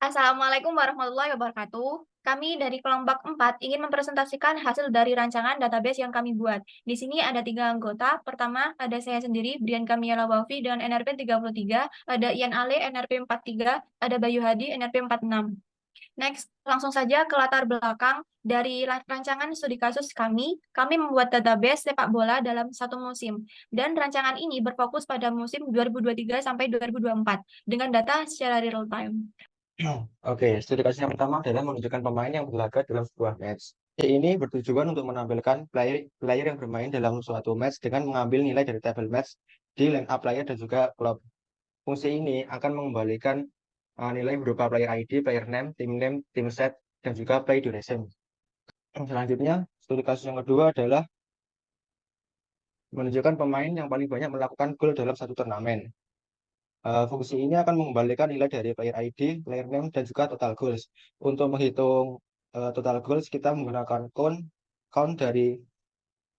Assalamualaikum warahmatullahi wabarakatuh. Kami dari kelompok 4 ingin mempresentasikan hasil dari rancangan database yang kami buat. Di sini ada 3 anggota. Pertama, ada saya sendiri, Brian Kamiala Wafi dengan NRP 33, ada Ian Ale NRP 43, ada Bayu Hadi NRP 46. Next, langsung saja ke latar belakang dari rancangan studi kasus kami. Kami membuat database sepak bola dalam satu musim. Dan rancangan ini berfokus pada musim 2023 sampai 2024 dengan data secara real time. Oke, studi kasus yang pertama adalah menunjukkan pemain yang berlaga dalam sebuah match. Ini bertujuan untuk menampilkan player yang bermain dalam suatu match dengan mengambil nilai dari table match di line up player dan juga klub. Fungsi ini akan mengembalikan nilai berupa player ID, player name, team set, dan juga play duration. Selanjutnya, studi kasus yang kedua adalah menunjukkan pemain yang paling banyak melakukan gol dalam satu turnamen. Fungsi ini akan mengembalikan nilai dari player ID, player name, dan juga total goals. Untuk menghitung total goals, kita menggunakan count dari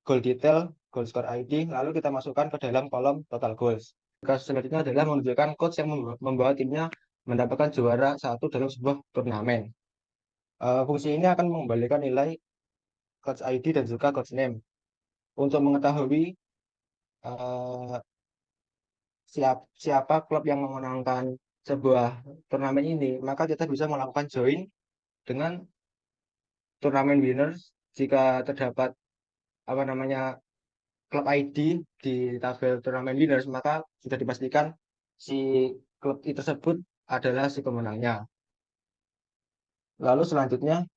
goal detail, goal score ID, lalu kita masukkan ke dalam kolom total goals. Kasus selanjutnya adalah menunjukkan coach yang membawa timnya mendapatkan juara satu dalam sebuah turnamen. Fungsi ini akan mengembalikan nilai coach ID dan juga coach name. Untuk mengetahui eh, siapa klub yang memenangkan sebuah turnamen ini, maka kita bisa melakukan join dengan turnamen winners jika terdapat apa namanya klub ID di tabel turnamen winners, maka sudah dipastikan si klub itu tersebut adalah si pemenangnya. Lalu selanjutnya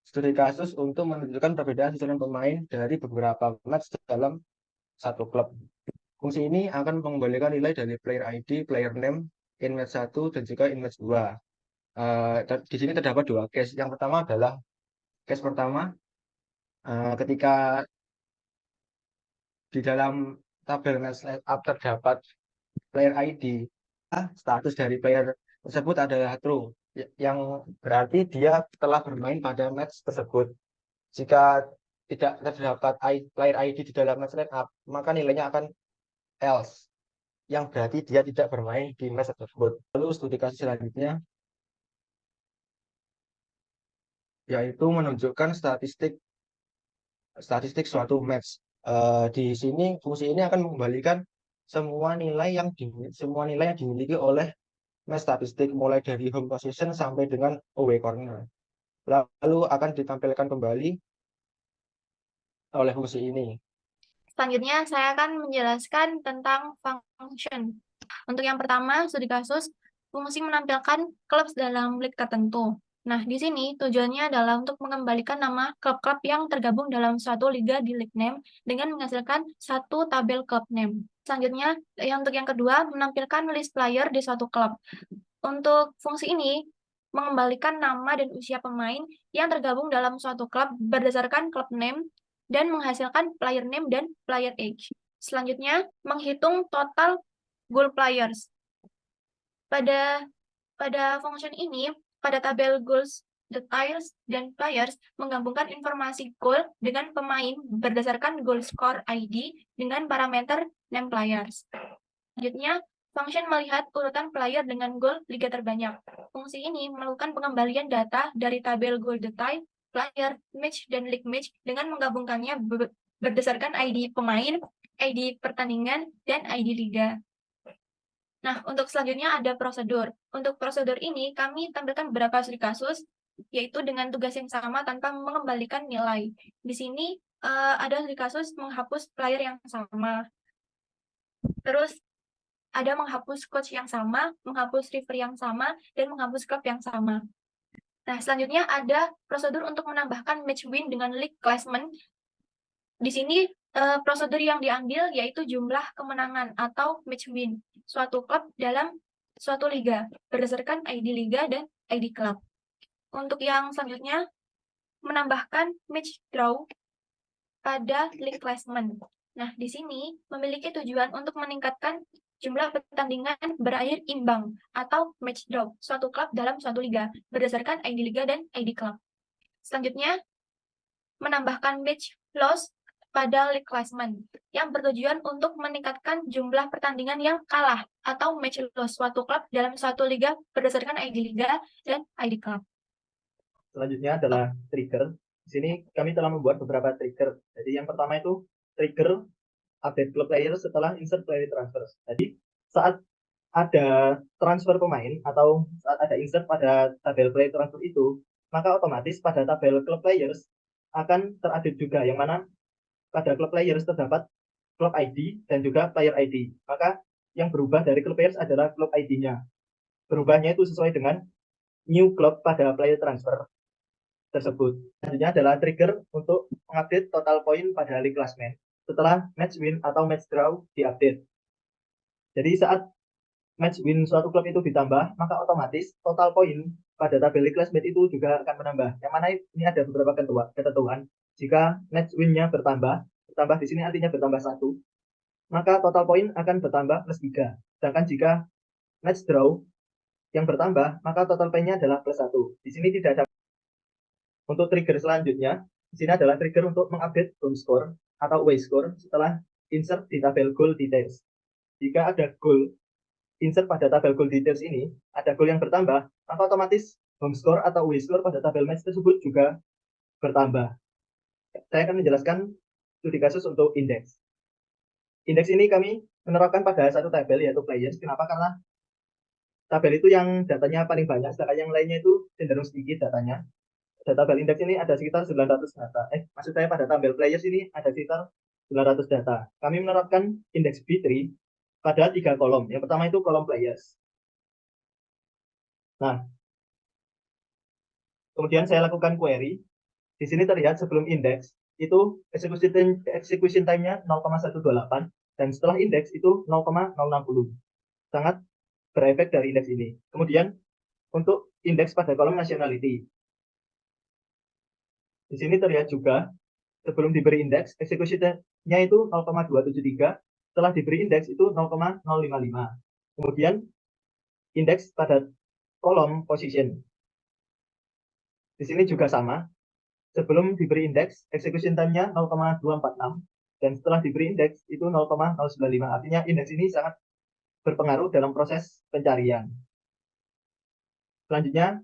studi kasus untuk menunjukkan perbedaan susunan pemain dari beberapa match dalam satu klub. Fungsi ini akan mengembalikan nilai dari player ID, player name, in match 1 dan juga in match 2. Di sini terdapat dua case. Yang pertama adalah case pertama ketika di dalam tabel match up terdapat player ID, status dari player tersebut adalah true, yang berarti dia telah bermain pada match tersebut. Jika tidak terdapat player ID di dalam match up, maka nilainya akan else, yang berarti dia tidak bermain di match tersebut. Lalu studi kasus selanjutnya yaitu menunjukkan statistik statistik suatu match. Di sini fungsi ini akan mengembalikan semua nilai yang dimiliki oleh match statistik mulai dari home position sampai dengan away corner. Lalu akan ditampilkan kembali oleh fungsi ini. Selanjutnya, saya akan menjelaskan tentang function. Untuk yang pertama, studi kasus, fungsi menampilkan klub dalam lig tertentu. Nah, di sini tujuannya adalah untuk mengembalikan nama klub-klub yang tergabung dalam suatu liga di league name dengan menghasilkan satu tabel klub name. Selanjutnya, untuk yang kedua, menampilkan list player di suatu klub. Untuk fungsi ini, mengembalikan nama dan usia pemain yang tergabung dalam suatu klub berdasarkan klub name dan menghasilkan player name dan player age. Selanjutnya, menghitung total goal players. Pada function ini, pada tabel goals, details, dan players menggabungkan informasi goal dengan pemain berdasarkan goal score ID dengan parameter name players. Selanjutnya, function melihat urutan player dengan gol liga terbanyak. Fungsi ini melakukan pengembalian data dari tabel goal detail, player, match, dan league match dengan menggabungkannya berdasarkan ID pemain, ID pertandingan, dan ID liga. Nah, untuk selanjutnya ada prosedur. Untuk prosedur ini, kami tampilkan beberapa studi kasus, yaitu dengan tugas yang sama tanpa mengembalikan nilai. Di sini ada studi kasus menghapus player yang sama. Terus ada menghapus coach yang sama, menghapus referee yang sama, dan menghapus klub yang sama. Nah, selanjutnya ada prosedur untuk menambahkan match win dengan league classment. Di sini prosedur yang diambil yaitu jumlah kemenangan atau match win suatu klub dalam suatu liga berdasarkan ID liga dan ID klub. Untuk yang selanjutnya, menambahkan match draw pada league classment. Nah, di sini memiliki tujuan untuk meningkatkan jumlah pertandingan berakhir imbang atau match draw suatu klub dalam suatu liga berdasarkan ID liga dan ID klub. Selanjutnya, menambahkan match loss pada league classment yang bertujuan untuk meningkatkan jumlah pertandingan yang kalah atau match loss suatu klub dalam suatu liga berdasarkan ID liga dan ID klub. Selanjutnya adalah trigger. Di sini kami telah membuat beberapa trigger. Jadi yang pertama itu trigger update club player setelah insert player transfer. Jadi saat ada transfer pemain atau saat ada insert pada tabel player transfer itu, maka otomatis pada tabel club players akan terupdate juga, yang mana pada club players terdapat club ID dan juga player ID. Maka yang berubah dari club players adalah club ID-nya. Berubahnya itu sesuai dengan new club pada player transfer tersebut. Selanjutnya adalah trigger untuk mengupdate total poin pada league classment setelah match win atau match draw diupdate. Jadi saat match win suatu klub itu ditambah, maka otomatis total poin pada tabel league classment itu juga akan menambah. Yang mana ini ada beberapa ketentuan. Jika match win-nya bertambah di sini artinya bertambah 1, maka total poin akan bertambah plus 3. Sedangkan jika match draw yang bertambah, maka total poinnya adalah plus 1. Di sini tidak ada. Untuk trigger selanjutnya, di sini adalah trigger untuk mengupdate home score atau away score setelah insert di tabel goal details. Jika ada goal insert pada tabel goal details ini, ada goal yang bertambah, maka otomatis home score atau away score pada tabel match tersebut juga bertambah. Saya akan menjelaskan studi kasus untuk indeks. Indeks ini kami menerapkan pada satu tabel, yaitu players. Kenapa? Karena tabel itu yang datanya paling banyak, sedangkan yang lainnya itu cenderung sedikit datanya. Pada tabel indeks ini ada sekitar 900 data. Maksud saya pada tabel players ini ada sekitar 900 data. Kami menerapkan indeks B3 pada 3 kolom. Yang pertama itu kolom players. Nah, kemudian saya lakukan query. Di sini terlihat sebelum indeks itu execution time-nya 0,128 dan setelah indeks itu 0,060. Sangat berefek dari indeks ini. Kemudian untuk indeks pada kolom nationality. Di sini terlihat juga sebelum diberi indeks, eksekusinya itu 0,273, setelah diberi indeks itu 0,055. Kemudian indeks pada kolom position. Di sini juga sama. Sebelum diberi indeks, execution time-nya 0,246, dan setelah diberi indeks itu 0,095. Artinya indeks ini sangat berpengaruh dalam proses pencarian. Selanjutnya,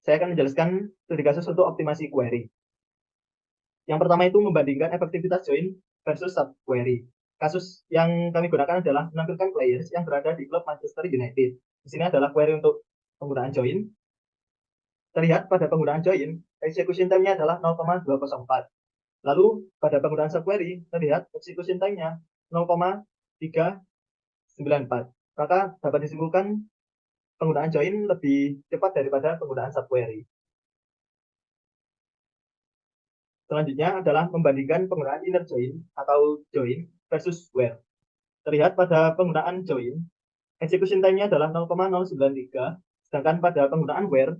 saya akan menjelaskan studi kasus untuk optimasi query. Yang pertama itu membandingkan efektivitas join versus sub query. Kasus yang kami gunakan adalah menampilkan players yang berada di klub Manchester United. Di sini adalah query untuk penggunaan join. Terlihat pada penggunaan join, execution time-nya adalah 0,204. Lalu pada penggunaan sub query, terlihat execution time-nya 0,394. Maka dapat disimpulkan penggunaan join lebih cepat daripada penggunaan sub query. Selanjutnya adalah membandingkan penggunaan inner join atau join versus where. Terlihat pada penggunaan join, execution time-nya adalah 0,093, sedangkan pada penggunaan where,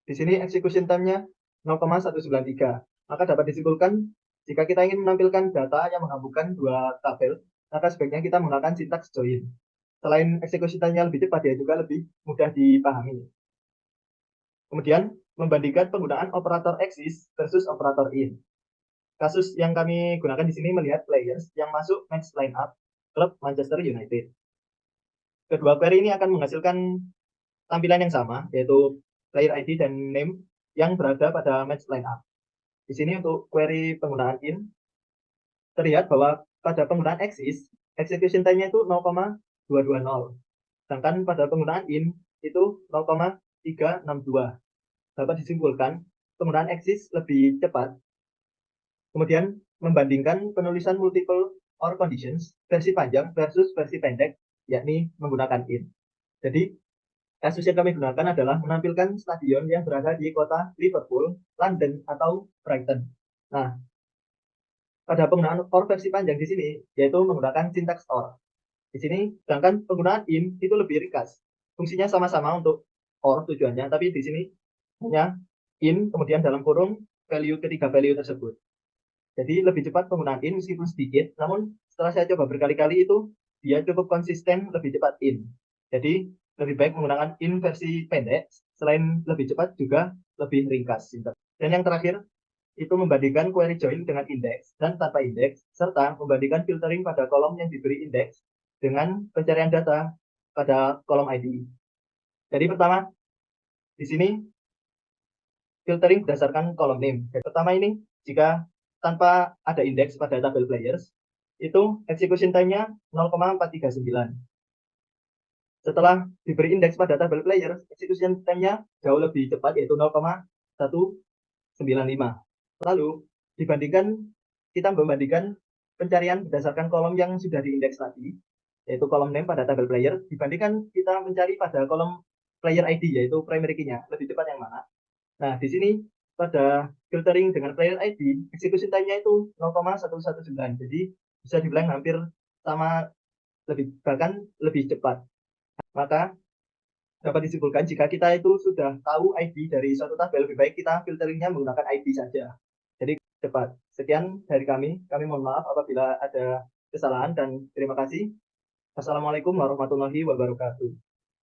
di sini execution time-nya 0,193. Maka dapat disimpulkan, jika kita ingin menampilkan data yang menggabungkan dua tabel, maka sebaiknya kita menggunakan sintaks join. Selain execution time-nya lebih cepat, dia juga lebih mudah dipahami. Kemudian, membandingkan penggunaan operator exist versus operator in. Kasus yang kami gunakan di sini melihat players yang masuk match lineup klub Manchester United. Kedua query ini akan menghasilkan tampilan yang sama, yaitu player ID dan name yang berada pada match lineup. Di sini untuk query penggunaan in, terlihat bahwa pada penggunaan exist, execution time-nya itu 0,220. Sedangkan pada penggunaan in itu 0,362. Dapat disimpulkan penggunaan exist lebih cepat. Kemudian membandingkan penulisan multiple or conditions versi panjang versus versi pendek, yakni menggunakan in. Jadi kasus yang kami gunakan adalah menampilkan stadion yang berada di kota Liverpool, London, atau Brighton. Nah, pada penggunaan or versi panjang di sini, yaitu menggunakan sintaks or. Di sini, sedangkan penggunaan in itu lebih ringkas. Fungsinya sama-sama untuk or tujuannya, tapi di sini hanya in, kemudian dalam kurung value ketiga value tersebut. Jadi lebih cepat penggunaan in meskipun sedikit, namun setelah saya coba berkali-kali itu, dia cukup konsisten lebih cepat in. Jadi lebih baik menggunakan in versi pendek, selain lebih cepat juga lebih ringkas. Dan yang terakhir, itu membandingkan query join dengan indeks dan tanpa indeks, serta membandingkan filtering pada kolom yang diberi indeks dengan pencarian data pada kolom ID. Jadi pertama, di sini filtering berdasarkan kolom name. Jadi, pertama ini, jika tanpa ada indeks pada tabel players, itu execution time-nya 0,439. Setelah diberi indeks pada tabel players, execution time-nya jauh lebih cepat, yaitu 0,195. Lalu, kita membandingkan pencarian berdasarkan kolom yang sudah diindeks tadi, yaitu kolom name pada tabel player, dibandingkan kita mencari pada kolom player ID, yaitu primary key-nya. Lebih cepat yang mana? Nah, di sini pada filtering dengan player ID, execution time-nya itu 0,119. Jadi, bisa dibilang hampir sama, bahkan lebih cepat. Maka, dapat disimpulkan jika kita itu sudah tahu ID dari suatu tabel, lebih baik kita filteringnya menggunakan ID saja. Jadi cepat. Sekian dari kami. Kami mohon maaf apabila ada kesalahan dan terima kasih. Assalamualaikum warahmatullahi wabarakatuh.